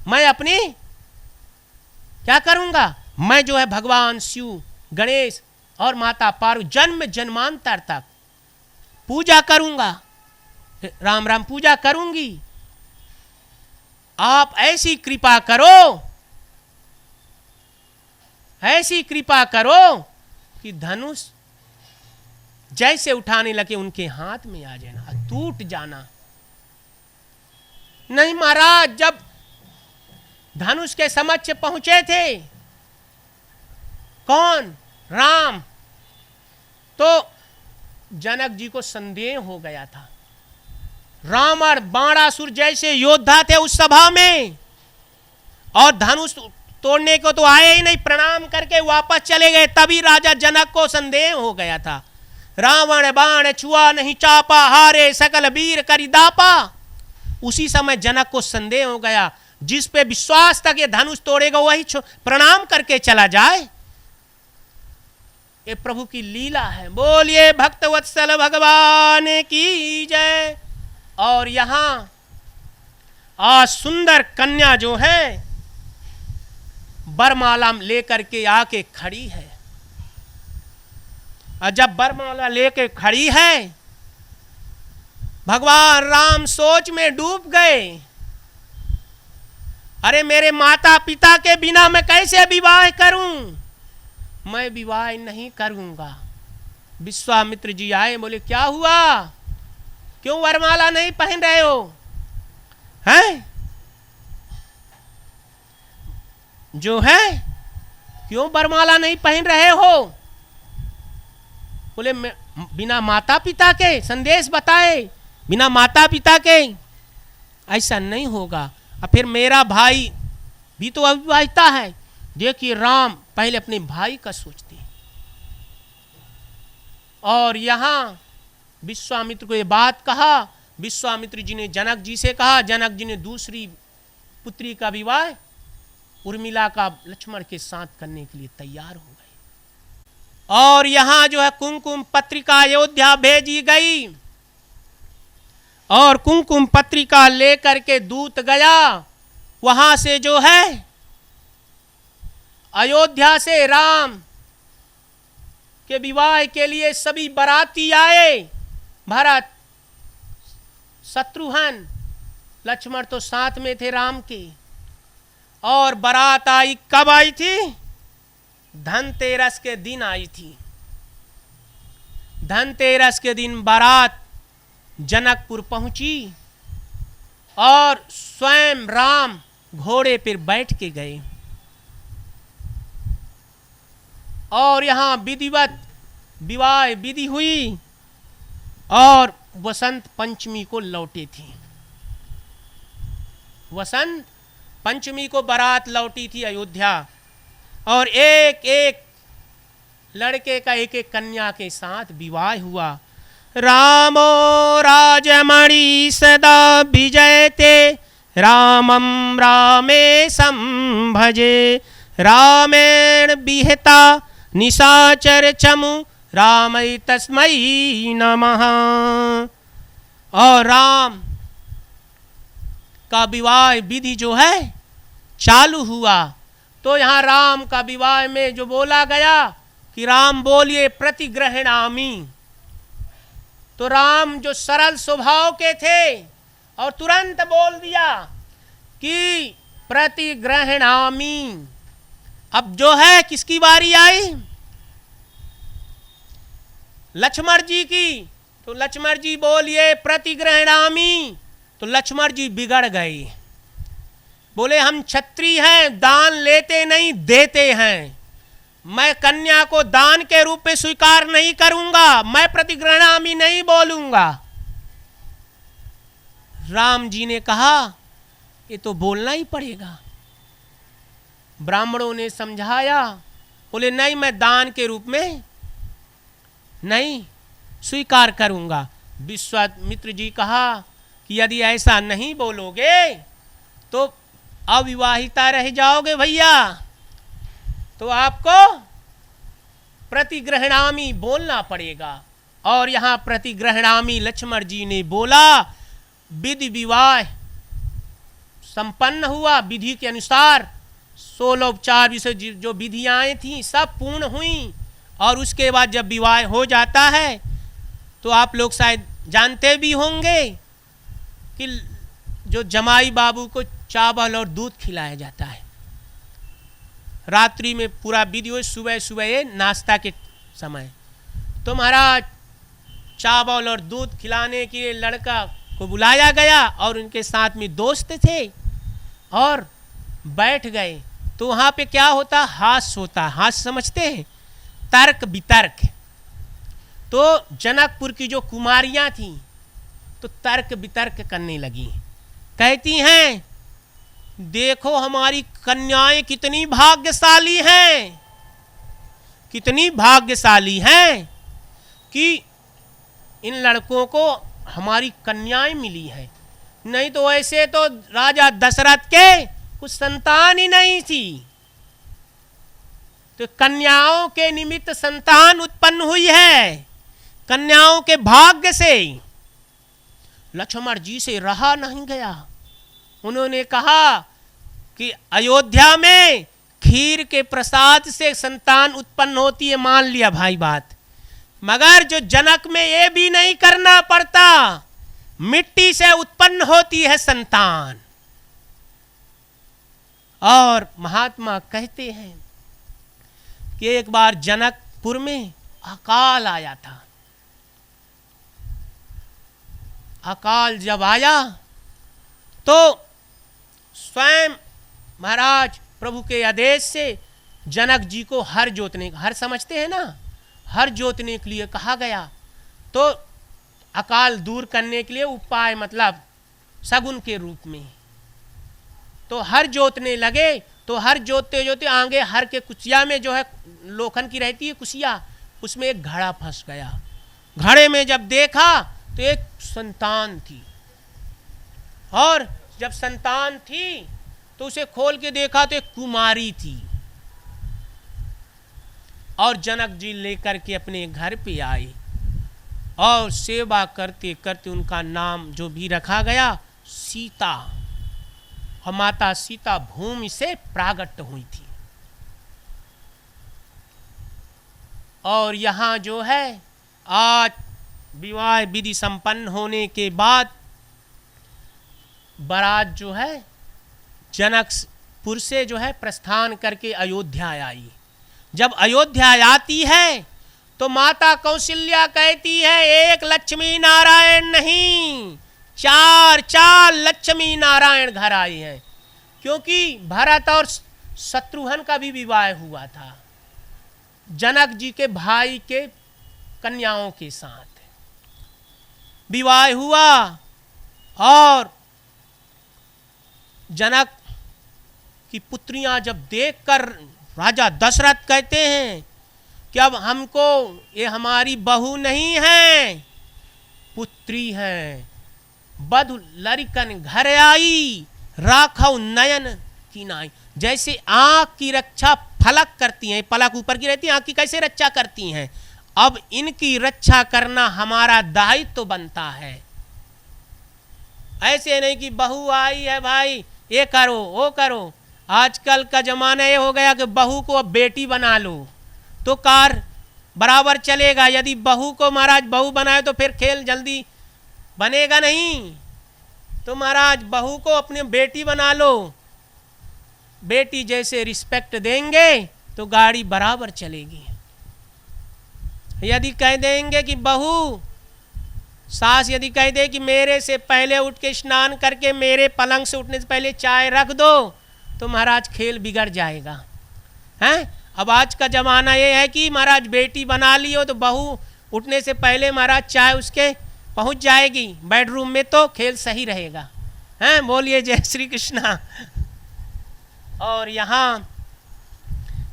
मैं अपनी क्या करूंगा? मैं जो है भगवान शिव, गणेश और माता पार्वती जन्म जन्मांतर तक पूजा करूंगा, राम राम पूजा करूंगी। आप ऐसी कृपा करो, ऐसी कृपा करो कि धनुष जैसे उठाने लगे उनके हाथ में आ जाना, टूट जाना। नहीं महाराज, जब धनुष के समक्ष पहुंचे थे कौन? राम। तो जनक जी को संदेह हो गया था। रावण बाणासुर जैसे योद्धा थे उस सभा में, और धनुष तोड़ने को तो आए ही नहीं, प्रणाम करके वापस चले गए। तभी राजा जनक को संदेह हो गया था। रावण बाण छुआ नहीं चापा, हारे सकल वीर करी दापा। उसी समय जनक को संदेह हो गया, जिस पे विश्वास था कि धनुष तोड़ेगा वही प्रणाम करके चला जाए। ये प्रभु की लीला है। बोलिए भक्तवत्सल भगवान की जय। और यहां आज सुंदर कन्या जो है बरमाला लेकर के आके खड़ी है। और जब बरमाला लेके खड़ी है, भगवान राम सोच में डूब गए। अरे मेरे माता पिता के बिना मैं कैसे विवाह करूं? मैं विवाह नहीं करूंगा। विश्वामित्र जी आए, बोले क्या हुआ, क्यों वरमाला नहीं पहन रहे हो, हैं? जो है क्यों वरमाला नहीं पहन रहे हो? बोले बिना माता पिता के, संदेश बताए, बिना माता पिता के ऐसा नहीं होगा। और फिर मेरा भाई भी तो अविवाहिता है। देखिए राम पहले अपने भाई का सोचते हैं। और यहां विश्वामित्र को ये बात कहा। विश्वामित्र जी ने जनक जी से कहा। जनक जी ने दूसरी पुत्री का विवाह उर्मिला का लक्ष्मण के साथ करने के लिए तैयार हो गए। और यहां जो है कुमकुम पत्रिका अयोध्या भेजी गई। और कुमकुम पत्रिका लेकर के दूत गया। वहां से जो है अयोध्या से राम के विवाह के लिए सभी बाराती आए। भरत, शत्रुघ्न, लक्ष्मण तो साथ में थे राम के। और बारात आई, कब आई थी? धनतेरस के दिन आई थी। धनतेरस के दिन बारात जनकपुर पहुंची और स्वयं राम घोड़े पर बैठ के गए। और यहां विधिवत विवाह विधि हुई और वसंत पंचमी को लौटे थी। वसंत पंचमी को बारात लौटी थी अयोध्या। और एक एक लड़के का एक एक कन्या के साथ विवाह हुआ। रामो राजमणि सदा विजयते, रामं रामेशं भजे, रामेण विहिता निशाचर चमु, रामै तस्मै नमः। और राम का विवाह विधि जो है चालू हुआ। तो यहाँ राम का विवाह में जो बोला गया कि राम बोलिए प्रतिग्रहणामि। तो राम जो सरल स्वभाव के थे और तुरंत बोल दिया कि प्रतिग्रहणामि। अब जो है किसकी बारी आई? लक्ष्मण जी की। तो लक्ष्मण जी बोलिए प्रतिग्रहणामि। तो लक्ष्मण जी बिगड़ गए। बोले हम क्षत्रिय हैं, दान लेते नहीं देते हैं, मैं कन्या को दान के रूप में स्वीकार नहीं करूंगा, मैं प्रतिग्रहणामि नहीं बोलूंगा। राम जी ने कहा ये तो बोलना ही पड़ेगा। ब्राह्मणों ने समझाया, बोले नहीं मैं दान के रूप में नहीं स्वीकार करूंगा। विश्वामित्र जी कहा कि यदि ऐसा नहीं बोलोगे तो अविवाहिता रह जाओगे भैया, तो आपको प्रतिग्रहणामि बोलना पड़ेगा। और यहां प्रतिग्रहणामि लक्ष्मण जी ने बोला। विधि विवाह संपन्न हुआ विधि के अनुसार। 16 उपचार विषय जो विधियां थी सब पूर्ण हुई। और उसके बाद जब विवाह हो जाता है तो आप लोग शायद जानते भी होंगे कि जो जमाई बाबू को चावल और दूध खिलाया जाता है। रात्रि में पूरा विधि हो, सुबह सुबह नाश्ता के समय तो महाराज चावल और दूध खिलाने के लिए लड़का को बुलाया गया और उनके साथ में दोस्त थे और बैठ गए। तो वहाँ पे क्या होता? हास्य होता। हास्य समझते हैं? तर्क वितर्क। तो जनकपुर की जो कुमारियां थीं तो तर्क वितर्क करने लगी। कहती हैं देखो हमारी कन्याएं कितनी भाग्यशाली हैं, कितनी भाग्यशाली हैं कि इन लड़कों को हमारी कन्याएं मिली है, नहीं तो ऐसे तो राजा दशरथ के कुछ संतान ही नहीं थी। तो कन्याओं के निमित्त संतान उत्पन्न हुई है, कन्याओं के भाग्य से। लक्ष्मण जी से रहा नहीं गया। उन्होंने कहा कि अयोध्या में खीर के प्रसाद से संतान उत्पन्न होती है, मान लिया भाई बात, मगर जो जनक में ये भी नहीं करना पड़ता, मिट्टी से उत्पन्न होती है संतान। और महात्मा कहते हैं कि एक बार जनकपुर में अकाल आया था। अकाल जब आया तो स्वयं महाराज प्रभु के आदेश से जनक जी को हर जोतने, हर समझते हैं ना, हर जोतने के लिए कहा गया। तो अकाल दूर करने के लिए उपाय मतलब सगुन के रूप में तो हर जोतने लगे। तो हर जोतते जोतते आगे हर के कुसिया में जो है लोखन की रहती है कुसिया, उसमें एक घड़ा फंस गया। घड़े में जब देखा तो एक संतान थी, और जब संतान थी तो उसे खोल के देखा तो एक कुमारी थी। और जनक जी लेकर के अपने घर पे आए और सेवा करते करते उनका नाम जो भी रखा गया सीता, और माता सीता भूमि से प्रागट हुई थी। और यहाँ जो है आज विवाह विधि संपन्न होने के बाद बारात जो है जनकपुर से जो है प्रस्थान करके अयोध्या आई। जब अयोध्या आती है तो माता कौशल्या कहती है एक लक्ष्मी नारायण नहीं, चार चार लक्ष्मी नारायण घर आए हैं, क्योंकि भरत और शत्रुघ्न का भी विवाह हुआ था जनक जी के भाई के कन्याओं के साथ विवाह हुआ। और जनक की पुत्रियां जब देखकर राजा दशरथ कहते हैं कि अब हमको ये हमारी बहू नहीं है, पुत्री है। बधु लरिकन घर आई, राखौ नयन की नाई। जैसे आंख की रक्षा फलक करती हैं, पलक ऊपर की रहती है, आंख की कैसे रक्षा करती हैं, अब इनकी रक्षा करना हमारा दायित्व तो बनता है। ऐसे नहीं कि बहू आई है भाई ये करो वो करो। आजकल का जमाना ये हो गया कि बहू को अब बेटी बना लो तो कार बराबर चलेगा। यदि बहू को महाराज बहू बनाए तो फिर खेल जल्दी बनेगा नहीं। तो महाराज बहू को अपनी बेटी बना लो, बेटी जैसे रिस्पेक्ट देंगे तो गाड़ी बराबर चलेगी। यदि कह देंगे कि बहू, सास यदि कह दे कि मेरे से पहले उठ के स्नान करके मेरे पलंग से उठने से पहले चाय रख दो, तो महाराज खेल बिगड़ जाएगा। हैं? अब आज का जमाना ये है कि महाराज बेटी बना ली हो तो बहू उठने से पहले महाराज चाय उसके पहुंच जाएगी बेडरूम में, तो खेल सही रहेगा। हैं? बोलिए जय श्री कृष्णा। और यहाँ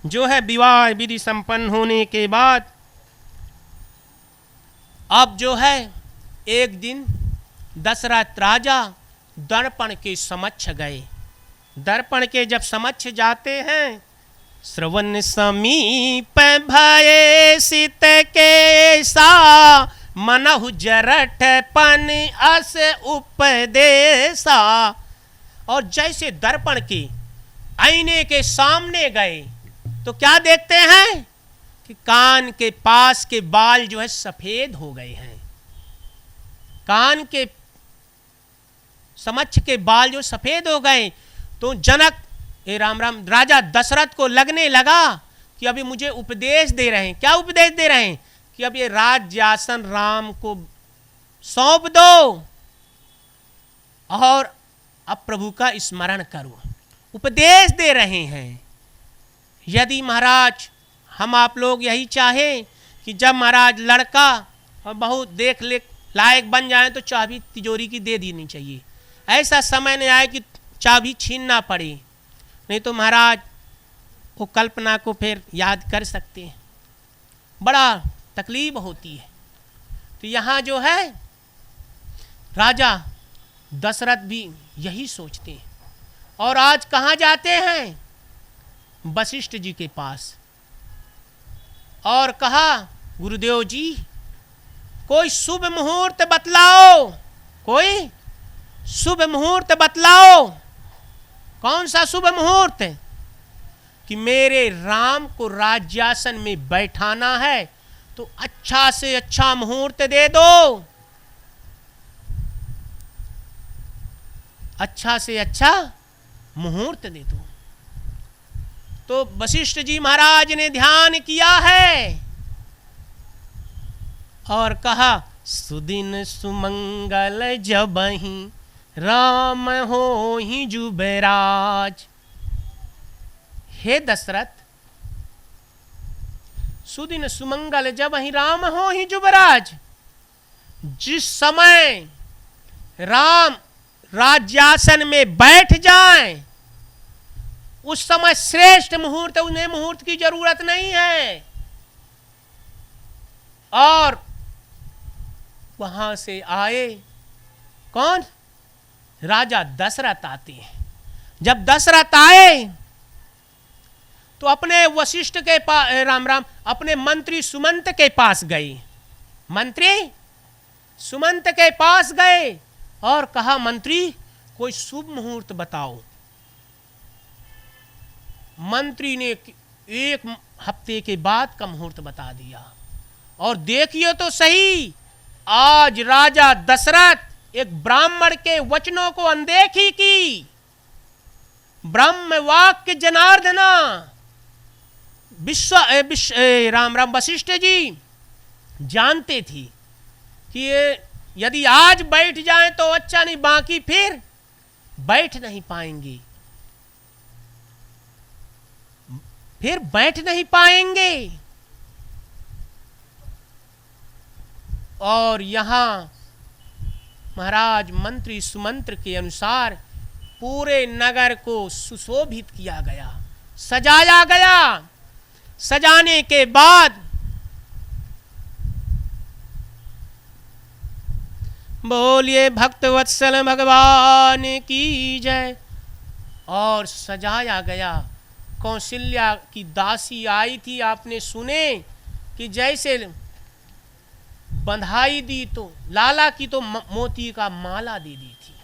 जो है विवाह विधि संपन्न होने के बाद अब जो है एक दिन दशरथ राजा दर्पण के समक्ष गए। दर्पण के जब समक्ष जाते हैं, श्रवण समीप भये सित के सा मनहु जरठ पन अस उपदेशा। और जैसे दर्पण के आईने के सामने गए तो क्या देखते हैं कि कान के पास के बाल जो है सफेद हो गए हैं। कान के समक्ष के बाल जो सफेद हो गए तो जनक राम राजा दशरथ को लगने लगा कि अभी मुझे उपदेश दे रहे हैं। क्या उपदेश दे रहे हैं? कि अब ये राज्यासन राम को सौंप दो और अब प्रभु का स्मरण करो। उपदेश दे रहे हैं। यदि महाराज हम आप लोग यही चाहें कि जब महाराज लड़का और बहू देख ले लायक बन जाए तो चाबी तिजोरी की दे देनी चाहिए। ऐसा समय नहीं आए कि चाबी छीनना पड़े, नहीं तो महाराज वो कल्पना को फिर याद कर सकते हैं, बड़ा तकलीफ होती है। तो यहाँ जो है राजा दशरथ भी यही सोचते हैं और आज कहाँ जाते हैं? वशिष्ठ जी के पास। और कहा गुरुदेव जी कोई शुभ मुहूर्त बतलाओ, कोई शुभ मुहूर्त बतलाओ। कौन सा शुभ मुहूर्त? कि मेरे राम को राज्यासन में बैठाना है तो अच्छा से अच्छा मुहूर्त दे दो, अच्छा से अच्छा मुहूर्त दे दो। तो वशिष्ठ जी महाराज ने ध्यान किया है और कहा, सुदिन सुमंगल जबहि राम हो ही जुबराज। हे दशरथ, सुदिन सुमंगल जबहि राम हो ही जुबराज। जिस समय राम राज्यासन में बैठ जाएं, उस समय श्रेष्ठ मुहूर्त, उन्हें मुहूर्त की जरूरत नहीं है। और वहां से आए कौन? राजा दशरथ आते हैं। जब दशरथ आए तो अपने वशिष्ठ के पास, राम राम, अपने मंत्री सुमंत के पास गए। मंत्री सुमंत के पास गए और कहा, मंत्री कोई शुभ मुहूर्त बताओ। मंत्री ने 1 हफ्ते के बाद का मुहूर्त बता दिया। और देखिए तो सही, आज राजा दशरथ एक ब्राह्मण के वचनों को अनदेखी की। ब्रह्म वाक्य जनार्दना राम राम वशिष्ठ जी जानते थी कि ये यदि आज बैठ जाएं तो अच्छा नहीं, बाकी फिर बैठ नहीं पाएंगे, फिर बैठ नहीं पाएंगे। और यहां महाराज मंत्री सुमंत्र के अनुसार पूरे नगर को सुशोभित किया गया, सजाया गया। सजाने के बाद बोलिए भक्तवत्सल भगवान की जय। और सजाया गया। कौशल्या की दासी आई थी, आपने सुने कि जैसे बंधाई दी तो लाला की तो मोती का माला दे दी थी।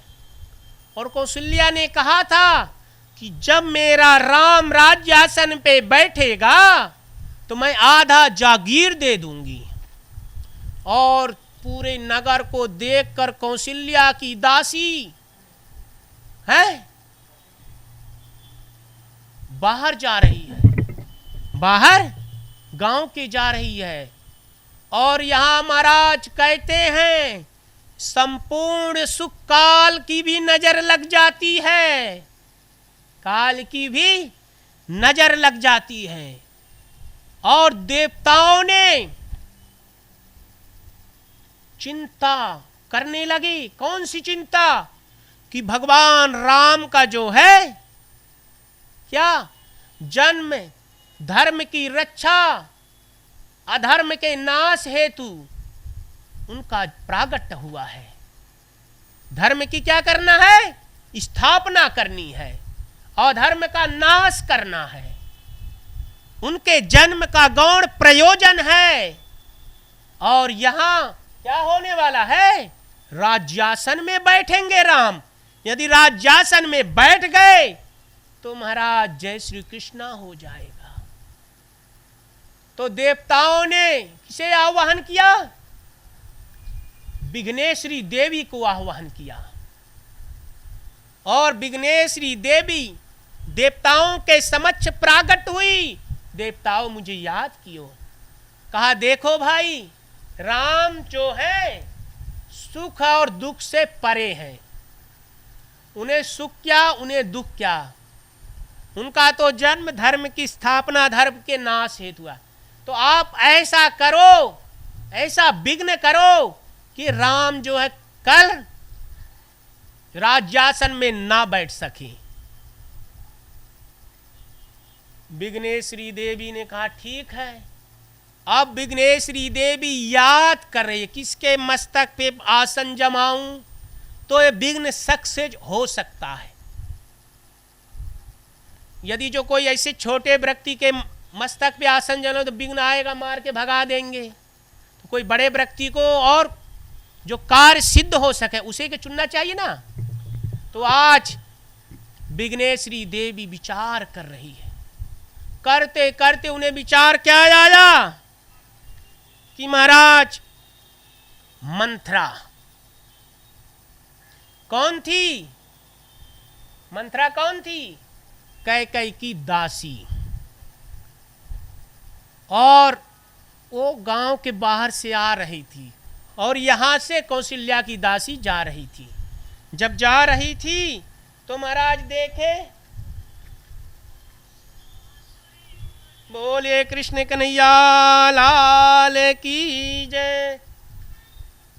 और कौशल्या ने कहा था कि जब मेरा राम राज्यासन पे बैठेगा तो मैं आधा जागीर दे दूंगी। और पूरे नगर को देखकर कौशल्या की दासी है बाहर जा रही है, बाहर गांव के जा रही है। और यहां महाराज कहते हैं, संपूर्ण सुख काल की भी नजर लग जाती है, काल की भी नजर लग जाती है। और देवताओं ने चिंता करने लगे। कौन सी चिंता? कि भगवान राम का जो है क्या जन्म धर्म की रक्षा, अधर्म के नाश हेतु उनका प्रागट्य हुआ है। धर्म की क्या करना है? स्थापना करनी है। अधर्म का नाश करना है। उनके जन्म का गौण प्रयोजन है। और यहां क्या होने वाला है? राज्यासन में बैठेंगे राम। यदि राज्यासन में बैठ गए तो महाराज जय श्री कृष्णा हो जाएगा। तो देवताओं ने किसे आह्वान किया? विघ्नेश्वरी देवी को आह्वान किया। और विघ्नेश्वरी देवी देवताओं के समक्ष प्राकट हुई। देवताओं मुझे याद कियो। कहा देखो भाई, राम जो है सुख और दुख से परे हैं। उन्हें सुख क्या, उन्हें दुख क्या। उनका तो जन्म धर्म की स्थापना, धर्म के नाश हेतु हुआ। तो आप ऐसा करो, ऐसा विघ्न करो कि राम जो है कल राज्यासन में ना बैठ सके। विघ्नेश्वरी देवी ने कहा ठीक है। अब विघ्नेश्वरी देवी याद कर रही है किसके मस्तक पे आसन जमाऊं तो ये विघ्न सक्सेस हो सकता है। यदि जो कोई ऐसे छोटे व्यक्ति के मस्तक पे आसन जमाओ तो विघ्न आएगा, मार के भगा देंगे। तो कोई बड़े व्यक्ति को और जो कार्य सिद्ध हो सके उसे के चुनना चाहिए ना। तो आज विघ्नेश्वरी देवी विचार कर रही है। करते करते उन्हें विचार क्या आया कि महाराज मंथरा कौन थी? मंथरा कौन थी? कैकेयी की दासी। और वो गांव के बाहर से आ रही थी और यहाँ से कौशल्या की दासी जा रही थी। जब जा रही थी तो महाराज देखे, बोलिए कृष्ण कन्हैया लाल की जय।